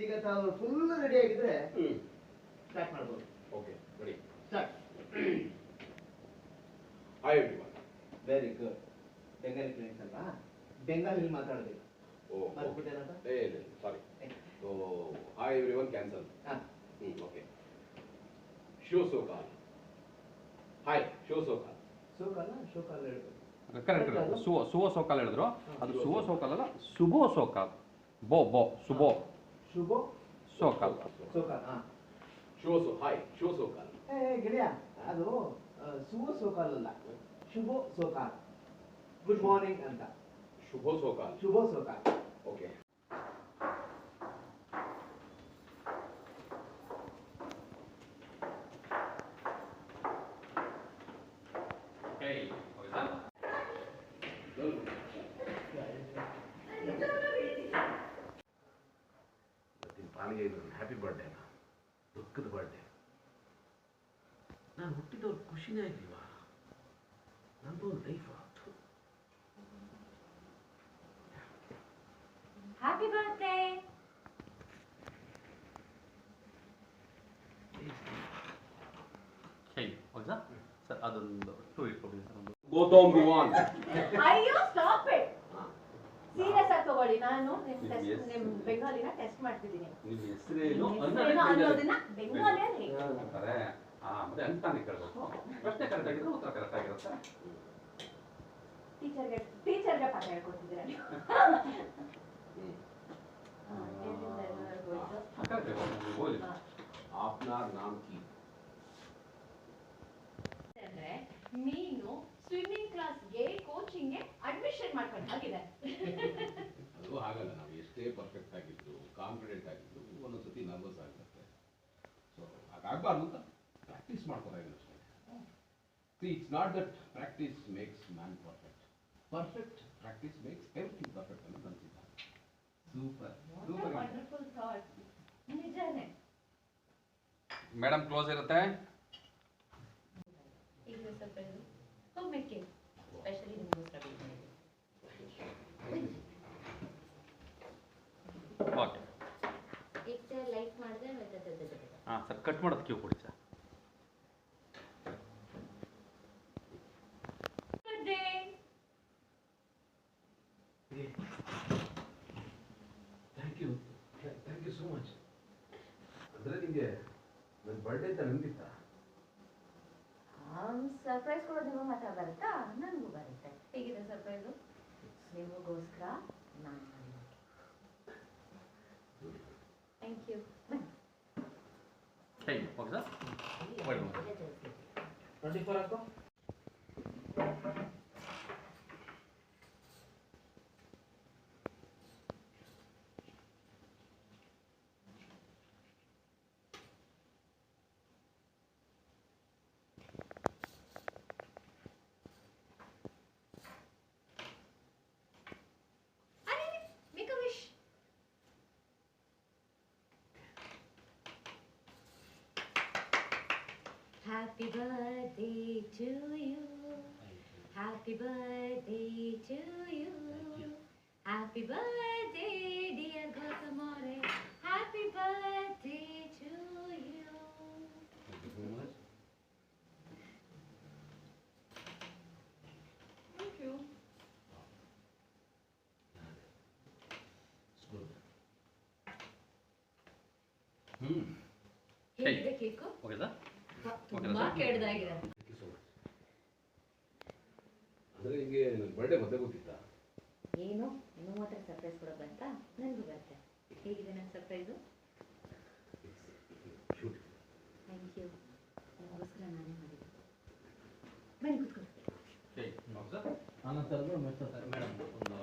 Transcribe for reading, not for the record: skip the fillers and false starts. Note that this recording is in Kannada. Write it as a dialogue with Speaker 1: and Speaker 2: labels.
Speaker 1: ಈಗ ತಾವು ಫುಲ್ ರೆಡಿ ಆಗಿದ್ರೆ ಸ್ಟಾರ್ಟ್ ಮಾಡ್ಬೋದು.
Speaker 2: Okay ready
Speaker 1: start.
Speaker 2: Hi everyone.
Speaker 1: Very good. Bengali friends ಅಲ್ವಾ? ಬೆಂಗಾಲಿ ಮಾತಾಡಬೇಕು.
Speaker 2: ಓ
Speaker 1: ಮರ್ತ್ಬಿಟ್ಟೇನಪ್ಪ?
Speaker 2: ಇಲ್ಲ sorry. So hi everyone cancel. Okay. ಶೋ ಸೋಕಾಲ್. ಹಾಯ್ ಶೋ ಸೋಕಾಲ್.
Speaker 1: ಸೋಕಾಲ ಶೋಕಾಲ ಹೇಳ್ಬೇಕು.
Speaker 3: ಕರೆಕ್ಟ್. ಸುವೋ ಸೋಕಾಲ್ ಹೇಳಿದ್ರು. ಅದು ಸುವೋ ಸೋಕಾಲ್ ಅಲ್ಲ, ಸುಬೋ ಸೋಕಾಲ್. ಬೋ ಸುಬೋ
Speaker 1: ಶುಭೋ
Speaker 3: ಸೋಕಾಲ್.
Speaker 1: ಸೋಕಾಲ್.
Speaker 2: ಹಾಯ್ ಶೋ ಸೋಕಾಲ್.
Speaker 1: ಗೆಳೆಯ, ಅದು ಸುವೋ ಸೋಕಾಲ್ ಅಲ್ಲ, ಶುಭೋ ಸೋಕಾಲ್. ಗುಡ್ ಮಾರ್ನಿಂಗ್ ಅಂತ.
Speaker 2: ಶುಭೋ ಸೋಕಾಲ್.
Speaker 1: ಶುಭೋ ಸೋಕಾಲ್.
Speaker 2: ಓಕೆ. ಪಾಲಿಗೆ ಇದು ಹ್ಯಾಪಿ ಬರ್ಡೇನ, ದುಃಖದ ಬರ್ಡೇ. ನಾನು ಹುಟ್ಟಿದವ್ರು ಖುಷಿನೇ ಆಗಿಲ್ವಾ? ನಂದು ಒಂದು ಲೈಫ್ ಆಯ್ತು.
Speaker 4: Happy birthday.
Speaker 3: ಹೌದಾ ಸರ್? ಅದೊಂದು ಟೂ ಇಟ್ಕೊಬಿಡಿ ಸರ್. ಒಂದು
Speaker 2: ಗೌತಮ್ ವಿವಾನ್.
Speaker 4: ಅಯ್ಯೋ ಸ್ಟಾಪ್ ಇಟ್. ಸೀರಿಯಸ್ ಆಗಿ ತಗೊಳ್ಳಿ. ನಾನು ನಿಮ್ ಬೆಂಗಾಲಿನ ಟೆಸ್ಟ್ ಮಾಡ್ತಿದ್ದೀನಿ.
Speaker 3: ನಿಮ್ಮ ಹೆಸರೇನು
Speaker 4: ಅನ್ನೋದನ್ನ ಬೆಂಗಾಲಿಯಲ್ಲಿ
Speaker 3: ಅಂತಾರೆ. ಮತ್ತೆ ಅಂತಾನೆ ಕೇಳಬೇಕು. ಪ್ರಶ್ನೆ ಕರೆಕ್ಟ್ ಆಗಿದ್ರೆ ಉತ್ತರ ಕರೆಕ್ಟ್ ಆಗಿರುತ್ತೆ.
Speaker 4: ಟೀಚರ್ಗೆ ಪಾಠ ಹೇಳ್ಕೊಡ್ತಿದ್ದೀರಾ ನೀವು?
Speaker 2: आपनार नाम की
Speaker 4: ಅಂದ್ರೆ ನೀನು ಸ್ವಿಮ್ಮಿಂಗ್ ಕ್ಲಾಸ್ಗೆ ಕೋಚಿಂಗ್ಗೆ ಅಡ್ಮಿಷನ್ ಮಾಡ್ಕೊಂಡಾಗಿದೆ.
Speaker 2: ಅದು ಹಾಗಲ್ಲ. ನಾವು ಎಷ್ಟೇ ಪರ್ಫೆಕ್ಟ್ ಆಗಿದ್ದು ಕಾನ್ಫಿಡೆಂಟ್ ಆಗಿದ್ದು ಒಂದೊಂದ್ಸತಿ ನರ್ವಸ್ ಆಗುತ್ತೆ. ಸೊ ಹಾಗಾಗಬಾರ್ದು ಅಂತ ಪ್ರಾಕ್ಟೀಸ್ ಮಾಡ್ಕೊತಾ ಇದ್ದೀನಿ ಅಷ್ಟೇ. See it's not that practice makes man perfect. Perfect practice makes everything perfect ಅಂತ ಅನ್ಸಿದ್ದ. Super super.
Speaker 4: Wonderful thought. ನಿಜಾನೇ.
Speaker 3: ಮೇಡಮ್ ಕ್ಲೋಸ್ ಇರುತ್ತೆ.
Speaker 4: ಈಗ ಸ್ವಲ್ಪ ಇದು ಹೋಗ್ಬೇಕು. ಸ್ಪೆಷಲಿ ನಿಮಗೋಸ್ಕರ
Speaker 3: ಓಕೆ.
Speaker 4: ಈಗ ಲೈಕ್ ಮಾಡಿದ್ರೆ
Speaker 3: ಹಾಂ ಸರ್, ಕಟ್ ಮಾಡೋದು ಕ್ಯೂ ಕೊಡಿ sir.
Speaker 2: Thank you so much. ಅಂದರೆ ನಿಮಗೆ ನನ್ನ ಬರ್ಡೇ ಅಂತ ನೆನಪಿತ್ತಾ?
Speaker 4: ಸರ್ಪ್ರೈಸ್ ಕೊಡೋದು ನಿಮಗೆ ಮಾತ್ರ ಬರುತ್ತಾ? ನನಗೂ ಬರುತ್ತೆ. ಹೇಗಿದೆ ಸರ್ಪ್ರೈಸು? ನಿಮಗೋಸ್ಕರ ನಾನು ಮಾಡಿದ್ದೀನಿ. Thank you.
Speaker 3: Okay sir.
Speaker 1: 24 ಹಾಕೋ.
Speaker 4: Make a wish. Happy birthday to you. Happy birthday to you. Happy birthday dear Gautam Aure. Happy birthday to you.
Speaker 2: Thank you so much.
Speaker 4: Thank you.
Speaker 2: It's good.
Speaker 4: ಹೇಗಿದೆ ಕೇಕು?
Speaker 3: Okay sir.
Speaker 4: ತುಂಬಾ ಕೆಡ್ದಾಗಿದೆ.
Speaker 2: Thank you so much. ಅಂದರೆ ನಿಮಗೆ ನನ್ನ ಬರ್ಡೇ ಮತ್ತೆ ಗೊತ್ತಿತ್ತಾ?
Speaker 4: ಏನು ಇನ್ನೂ ಮಾತ್ರ ಸರ್ಪ್ರೈಸ್ ಕೊಡೋಕೆ ಬಂತಾ? ನನಗೂ ಬರುತ್ತೆ. ಹೇಗಿದೆ ನನ್ನ ಸರ್ಪ್ರೈಸು? Thank you. ನನಗೋಸ್ಕರ ನಾನೇ ಮಾಡಿದ್ದು. ಬನ್ನಿ ಕೂತ್ಕೊಳ್ಳಿ.
Speaker 3: Okay sir. ಆನಂತರ ಮೇಡಮ್ ಒಂದು